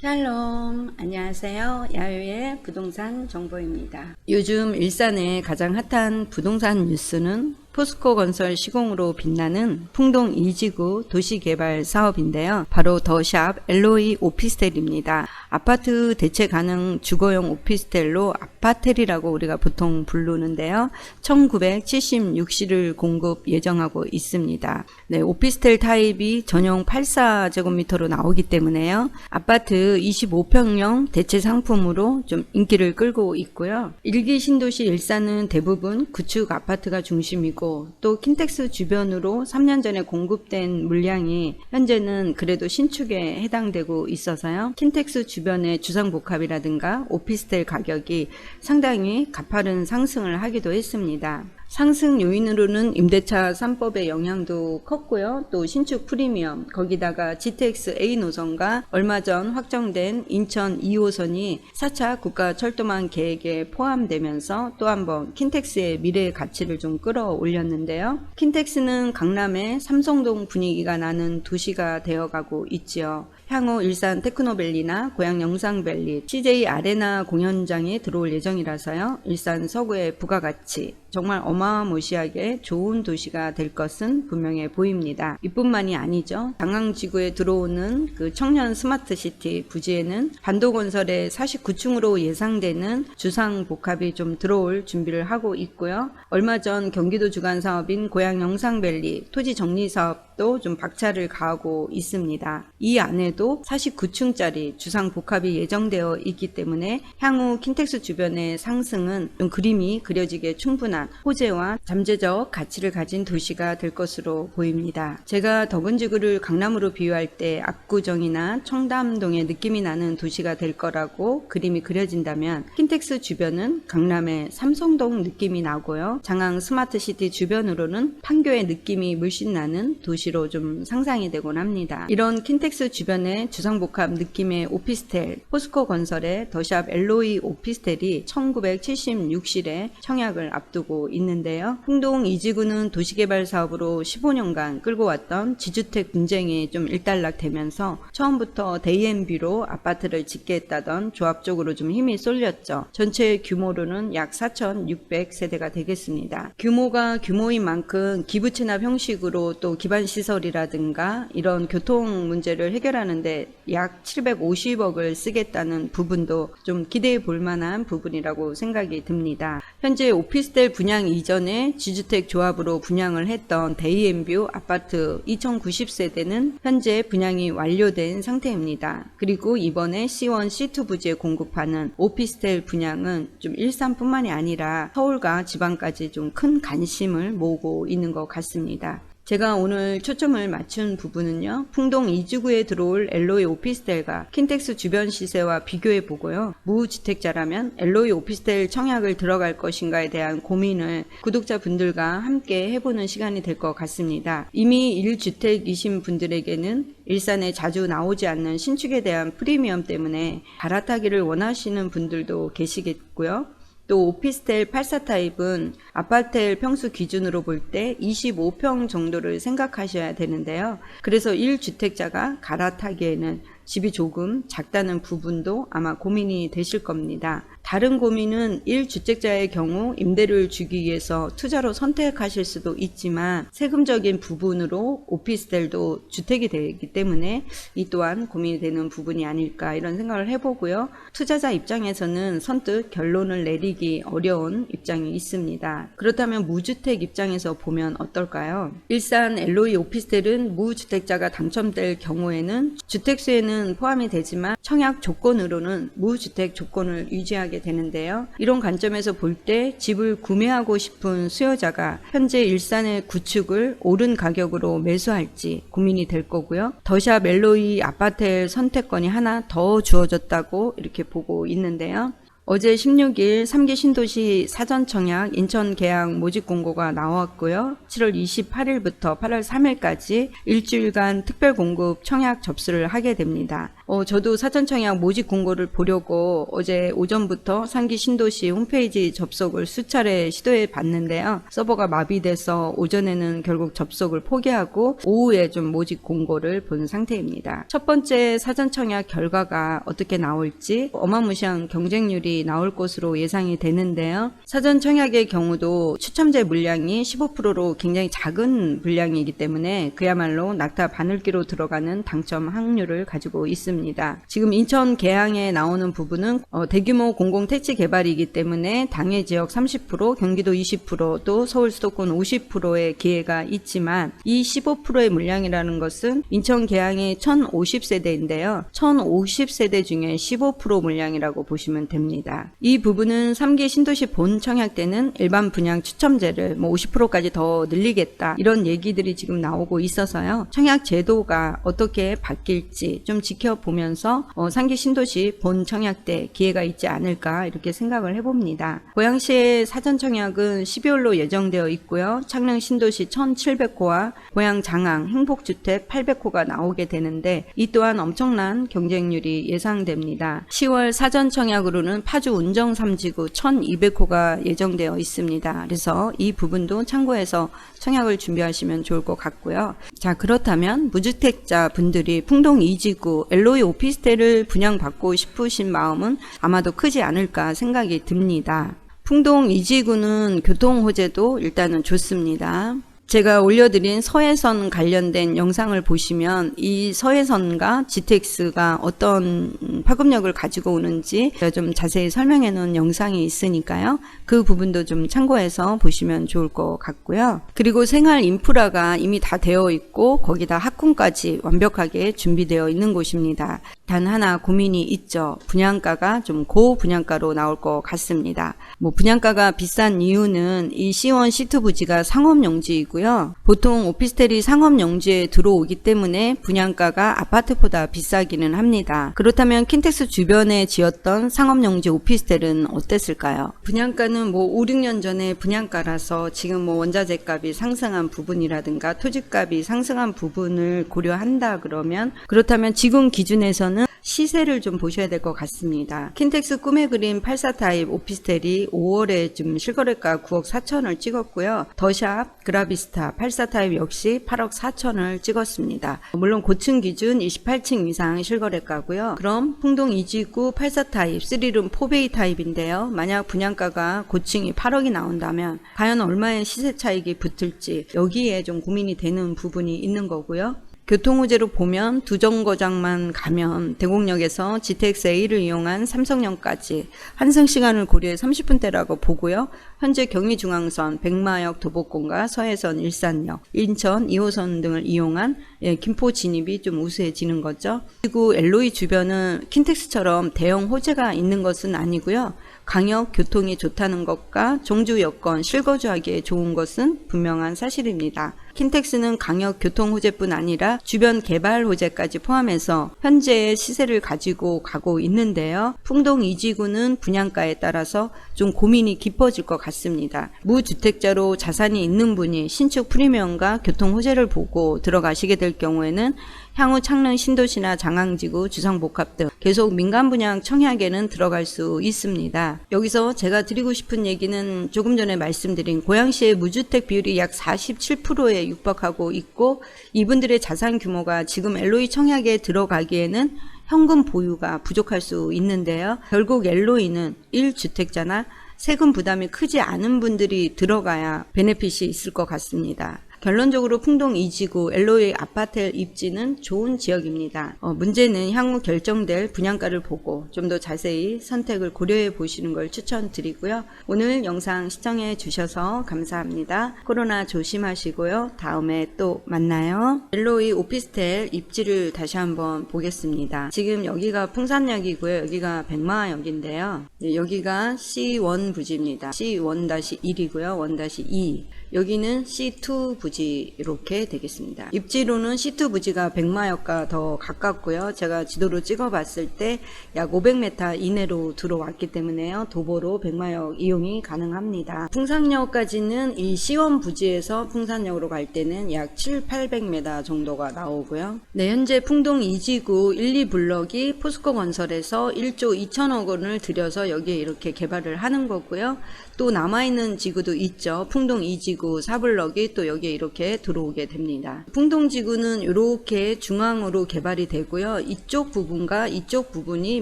샬롬, 안녕하세요. 야유의 부동산 정보입니다. 요즘 일산의 가장 핫한 부동산 뉴스는 포스코 건설 시공으로 빛나는 풍동 2지구 도시개발 사업인데요. 바로 더샵 LOE 오피스텔입니다. 아파트 대체 가능 주거용 오피스텔로 아파텔이라고 우리가 보통 부르는데요. 1976실을 공급 예정하고 있습니다. 네, 오피스텔 타입이 전용 84제곱미터로 나오기 때문에요. 아파트 25평형 대체 상품으로 좀 인기를 끌고 있고요. 일기 신도시 일산은 대부분 구축 아파트가 중심이고 또 킨텍스 주변으로 3년 전에 공급된 물량이 현재는 그래도 신축에 해당되고 있어서요. 킨텍스 주변의 주상복합이라든가 오피스텔 가격이 상당히 가파른 상승을 하기도 했습니다. 상승 요인으로는 임대차 3법의 영향도 컸고요. 또 신축 프리미엄, 거기다가 GTX A 노선과 얼마 전 확정된 인천 2호선이 4차 국가철도망 계획에 포함되면서 또 한번 킨텍스의 미래 가치를 좀 끌어올렸는데요. 킨텍스는 강남의 삼성동 분위기가 나는 도시가 되어가고 있지요. 향후 일산 테크노밸리나 고양 영상밸리, CJ 아레나 공연장에 들어올 예정이라서요. 일산 서구의 부가가치, 정말 어마무시하게 좋은 도시가 될 것은 분명해 보입니다. 이뿐만이 아니죠. 당항지구에 들어오는 그 청년 스마트시티 부지에는 반도건설의 49층으로 예상되는 주상복합이 좀 들어올 준비를 하고 있고요. 얼마 전 경기도 주관 사업인 고양 영상밸리 토지 정리 사업도 좀 박차를 가하고 있습니다. 이 안에도 49층짜리 주상복합이 예정되어 있기 때문에 향후 킨텍스 주변의 상승은 좀 그림이 그려지게 충분한 호재와 잠재적 가치를 가진 도시가 될 것으로 보입니다. 제가 덕은지구를 강남으로 비유할 때 압구정이나 청담동의 느낌이 나는 도시가 될 거라고 그림이 그려진다면 킨텍스 주변은 강남의 삼성동 느낌이 나고요. 장항 스마트시티 주변으로는 판교의 느낌이 물씬 나는 도시로 좀 상상이 되곤 합니다. 이런 킨텍스 주변의 주상복합 느낌의 오피스텔, 포스코 건설의 더샵 LOE 오피스텔이 1976실에 청약을 앞두고 있는데요. 풍동 2지구는 도시개발 사업으로 15년간 끌고 왔던 지주택 분쟁이 좀 일단락되면서 처음부터 데이앤비로 아파트를 짓겠다던 조합 쪽으로 좀 힘이 쏠렸죠. 전체 규모로는 약 4,600세대가 되겠습니다. 규모가 규모인 만큼 기부채납 형식으로 또 기반시설이라든가 이런 교통 문제를 해결하는데 약 750억을 쓰겠다는 부분도 좀 기대해 볼 만한 부분이라고 생각이 듭니다. 현재 오피스텔 분양 이전에 지주택 조합으로 분양을 했던 데이앤뷰 아파트 2090세대는 현재 분양이 완료된 상태입니다. 그리고 이번에 C1, C2 부지에 공급하는 오피스텔 분양은 좀 일산뿐만이 아니라 서울과 지방까지 좀 큰 관심을 모으고 있는 것 같습니다. 제가 오늘 초점을 맞춘 부분은요. 풍동 2지구에 들어올 LOE 오피스텔과 킨텍스 주변 시세와 비교해 보고요. 무주택자라면 LOE 오피스텔 청약을 들어갈 것인가에 대한 고민을 구독자분들과 함께 해보는 시간이 될 것 같습니다. 이미 1주택이신 분들에게는 일산에 자주 나오지 않는 신축에 대한 프리미엄 때문에 갈아타기를 원하시는 분들도 계시겠고요. 또 오피스텔 84타입은 아파텔 평수 기준으로 볼 때 25평 정도를 생각하셔야 되는데요. 그래서 1주택자가 갈아타기에는 집이 조금 작다는 부분도 아마 고민이 되실 겁니다. 다른 고민은 1주택자의 경우 임대료를 주기 위해서 투자로 선택하실 수도 있지만 세금적인 부분으로 오피스텔도 주택이 되기 때문에 이 또한 고민이 되는 부분이 아닐까 이런 생각을 해보고요. 투자자 입장에서는 선뜻 결론을 내리기 어려운 입장이 있습니다. 그렇다면 무주택 입장에서 보면 어떨까요? 일산 LOE 오피스텔은 무주택자가 당첨될 경우에는 주택수에는 포함이 되지만 청약 조건으로는 무주택 조건을 유지하게 되는데요. 이런 관점에서 볼 때 집을 구매하고 싶은 수요자가 현재 일산의 구축을 오른 가격으로 매수할지 고민이 될 거고요. 더샵 LOE 아파텔 선택권이 하나 더 주어졌다고 이렇게 보고 있는데요. 어제 16일 3기 신도시 사전청약 인천 계약 모집 공고가 나왔고요. 7월 28일부터 8월 3일까지 일주일간 특별공급 청약 접수를 하게 됩니다. 저도 사전청약 모집 공고를 보려고 어제 오전부터 상기 신도시 홈페이지 접속을 수차례 시도해 봤는데요. 서버가 마비돼서 오전에는 결국 접속을 포기하고 오후에 좀 모집 공고를 본 상태입니다. 첫 번째 사전청약 결과가 어떻게 나올지 어마무시한 경쟁률이 나올 것으로 예상이 되는데요. 사전청약의 경우도 추첨제 물량이 15%로 굉장히 작은 물량이기 때문에 그야말로 낙타 바늘기로 들어가는 당첨 확률을 가지고 있습니다. 지금 인천 계양에 나오는 부분은 대규모 공공택지 개발이기 때문에 당해 지역 30%, 경기도 20%, 또 서울 수도권 50%의 기회가 있지만 이 15%의 물량이라는 것은 인천 계양이 1050세대인데요. 1050세대 중에 15% 물량이라고 보시면 됩니다. 이 부분은 3기 신도시 본 청약 때는 일반 분양 추첨제를 50%까지 더 늘리겠다 이런 얘기들이 지금 나오고 있어서요. 청약 제도가 어떻게 바뀔지 좀 지켜보면서 3기 신도시 본 청약 때 기회가 있지 않을까 이렇게 생각을 해봅니다. 고양시의 사전 청약은 12월로 예정되어 있고요. 창릉 신도시 1700호와 고양 장항 행복주택 800호가 나오게 되는데 이 또한 엄청난 경쟁률이 예상됩니다. 10월 사전 청약으로는 파주 운정 3지구 1200호가 예정되어 있습니다. 그래서 이 부분도 참고해서 청약을 준비하시면 좋을 것 같고요. 자, 그렇다면 무주택자 분들이 풍동 2지구 LOE 오피스텔을 분양받고 싶으신 마음은 아마도 크지 않을까 생각이 듭니다. 풍동 2지구는 교통 호재도 일단은 좋습니다. 제가 올려드린 서해선 관련된 영상을 보시면 이 서해선과 GTX가 어떤 파급력을 가지고 오는지 좀 자세히 설명해 놓은 영상이 있으니까요. 그 부분도 좀 참고해서 보시면 좋을 것 같고요. 그리고 생활 인프라가 이미 다 되어 있고 거기다 학군까지 완벽하게 준비되어 있는 곳입니다. 단 하나 고민이 있죠. 분양가가 좀 고분양가로 나올 것 같습니다. 분양가가 비싼 이유는 이 C1, C2 부지가 상업용지이고요. 보통 오피스텔이 상업용지에 들어오기 때문에 분양가가 아파트보다 비싸기는 합니다. 그렇다면 킨텍스 주변에 지었던 상업용지 오피스텔은 어땠을까요? 분양가는 5, 6년 전에 분양가라서 지금 원자재 값이 상승한 부분이라든가 토지값이 상승한 부분을 고려한다 그렇다면 지금 기준에서는 시세를 좀 보셔야 될 것 같습니다. 킨텍스 꿈의 그림 84 타입 오피스텔이 5월에 좀 실거래가 9억 4천을 찍었고요. 더샵, 그라비스타 84 타입 역시 8억 4천을 찍었습니다. 물론 고층 기준 28층 이상 실거래가고요. 그럼 풍동 2지구 84 타입 3룸 4베이 타입인데요. 만약 분양가가 고층이 8억이 나온다면 과연 얼마의 시세 차익이 붙을지 여기에 좀 고민이 되는 부분이 있는 거고요. 교통호재로 보면 두 정거장만 가면 대곡역에서 GTX-A를 이용한 삼성역까지 환승시간을 고려해 30분대라고 보고요. 현재 경의중앙선, 백마역 도보권과 서해선 일산역, 인천 2호선 등을 이용한 김포 진입이 좀 우수해지는 거죠. 그리고 LOE 주변은 킨텍스처럼 대형 호재가 있는 것은 아니고요. 강역 교통이 좋다는 것과 종주 여건, 실거주하기에 좋은 것은 분명한 사실입니다. 킨텍스는 강역 교통 호재뿐 아니라 주변 개발 호재까지 포함해서 현재의 시세를 가지고 가고 있는데요. 풍동 2지구는 분양가에 따라서 좀 고민이 깊어질 것 같습니다. 무주택자로 자산이 있는 분이 신축 프리미엄과 교통 호재를 보고 들어가시게 될 경우에는 향후 창릉 신도시나 장항지구, 주상복합 등 계속 민간 분양 청약에는 들어갈 수 있습니다. 여기서 제가 드리고 싶은 얘기는 조금 전에 말씀드린 고양시의 무주택 비율이 약 47%에 육박하고 있고 이분들의 자산 규모가 지금 LOE 청약에 들어가기에는 현금 보유가 부족할 수 있는데요. 결국 LOE는 1주택자나 세금 부담이 크지 않은 분들이 들어가야 베네핏이 있을 것 같습니다. 결론적으로 풍동 2지구 LOE 아파트 입지는 좋은 지역입니다. 문제는 향후 결정될 분양가를 보고 좀 더 자세히 선택을 고려해 보시는 걸 추천드리고요. 오늘 영상 시청해 주셔서 감사합니다. 코로나 조심하시고요. 다음에 또 만나요. LOE 오피스텔 입지를 다시 한번 보겠습니다. 지금 여기가 풍산역이고요. 여기가 백마역인데요. 여기가 C1 부지입니다. C1-1이고요. 1-2. 여기는 C2 부지 이렇게 되겠습니다. 입지로는 C2 부지가 백마역과 더 가깝고요. 제가 지도로 찍어봤을 때 약 500m 이내로 들어왔기 때문에요. 도보로 백마역 이용이 가능합니다. 풍산역까지는 이 C1 부지에서 풍산역으로 갈 때는 약 700-800m 정도가 나오고요. 네, 현재 풍동 2지구 1, 2블럭이 포스코 건설에서 1조 2천억 원을 들여서 여기에 이렇게 개발을 하는 거고요. 또 남아있는 지구도 있죠. 풍동 2지구 4블럭이 또 여기에 이렇게 들어오게 됩니다. 풍동 지구는 이렇게 중앙으로 개발이 되고요. 이쪽 부분과 이쪽 부분이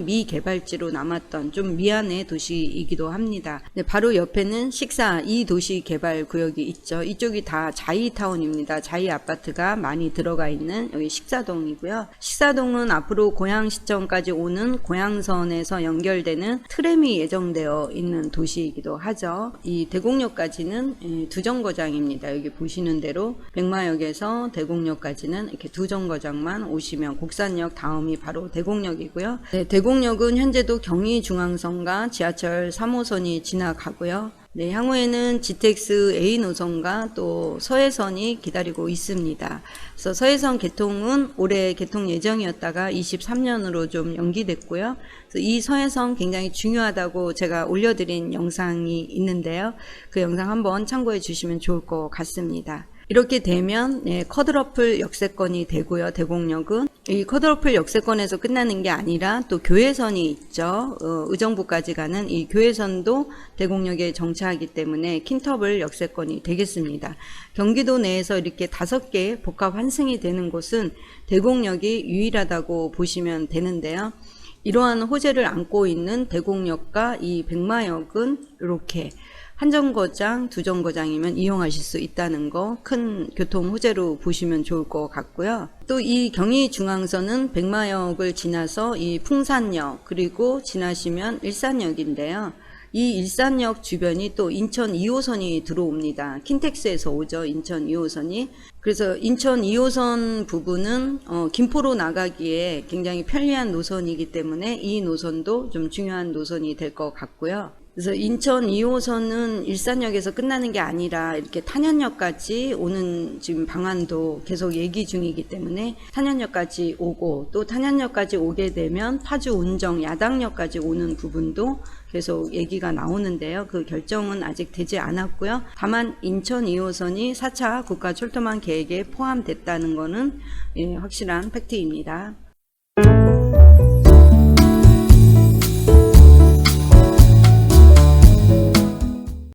미개발지로 남았던 좀 미안해 도시이기도 합니다. 네, 바로 옆에는 식사 2도시 개발 구역이 있죠. 이쪽이 다 자이타운입니다. 자이 아파트가 많이 들어가 있는 여기 식사동이고요. 식사동은 앞으로 고양시청까지 오는 고양선에서 연결되는 트램이 예정되어 있는 도시이기도 하죠. 이 대곡역까지는 두 정거장입니다. 여기 보시는 대로 백마역에서 대곡역까지는 이렇게 두 정거장만 오시면 곡산역 다음이 바로 대곡역이고요. 네, 대곡역은 현재도 경의중앙선과 지하철 3호선이 지나가고요. 네, 향후에는 GTX A 노선과 또 서해선이 기다리고 있습니다. 그래서 서해선 개통은 올해 개통 예정이었다가 23년으로 좀 연기됐고요. 그래서 이 서해선 굉장히 중요하다고 제가 올려드린 영상이 있는데요. 그 영상 한번 참고해 주시면 좋을 것 같습니다. 이렇게 되면 쿼드러플 역세권이 되고요. 대곡역은 이 쿼드러플 역세권에서 끝나는 게 아니라 또 교외선이 있죠. 의정부까지 가는 이 교외선도 대곡역에 정차하기 때문에 킨터블 역세권이 되겠습니다. 경기도 내에서 이렇게 5개 복합 환승이 되는 곳은 대곡역이 유일하다고 보시면 되는데요. 이러한 호재를 안고 있는 대곡역과 이 백마역은 이렇게 한 정거장, 두 정거장이면 이용하실 수 있다는 거 큰 교통 호재로 보시면 좋을 것 같고요. 또 이 경의중앙선은 백마역을 지나서 이 풍산역 그리고 지나시면 일산역인데요. 이 일산역 주변이 또 인천 2호선이 들어옵니다. 킨텍스에서 오죠. 인천 2호선이. 그래서 인천 2호선 부분은 김포로 나가기에 굉장히 편리한 노선이기 때문에 이 노선도 좀 중요한 노선이 될 것 같고요. 그래서 인천 2호선은 일산역에서 끝나는 게 아니라 이렇게 탄현역까지 오는 지금 방안도 계속 얘기 중이기 때문에 탄현역까지 오고 또 탄현역까지 오게 되면 파주 운정 야당역까지 오는 부분도 계속 얘기가 나오는데요. 그 결정은 아직 되지 않았고요. 다만 인천 2호선이 4차 국가철도망 계획에 포함됐다는 것은 확실한 팩트입니다.